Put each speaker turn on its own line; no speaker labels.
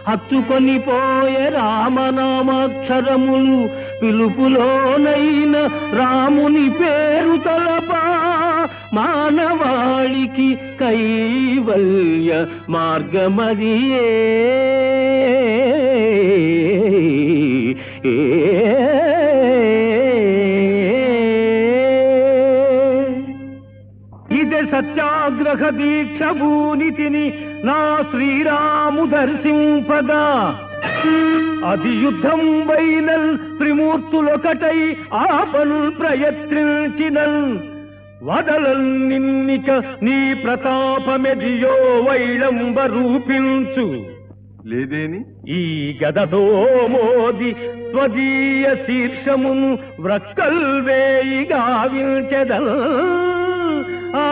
హత్తుకొని పోయే రామనామాక్షరములు పిలుపులోనైన రాముని పేరు తలపా మానవాళికి కైవల్య మార్గమదియే ఇదే సత్యాగ్రహ దీక్ష భూనితిని నా శ్రీరాము దర్శింపగా అది యుద్ధం వైనల్ త్రిమూర్తులొకటై ఆపల్ ప్రయత్నించినల్ వదలల్ నిన్నిక నీ ప్రతాపమెదియో వైళంబ రూపించు
లేదేని
ఈ గదతో మోది స్వదీయ శీర్షమును వ్రక్కల్ వేయి గావించెదల్ ఆ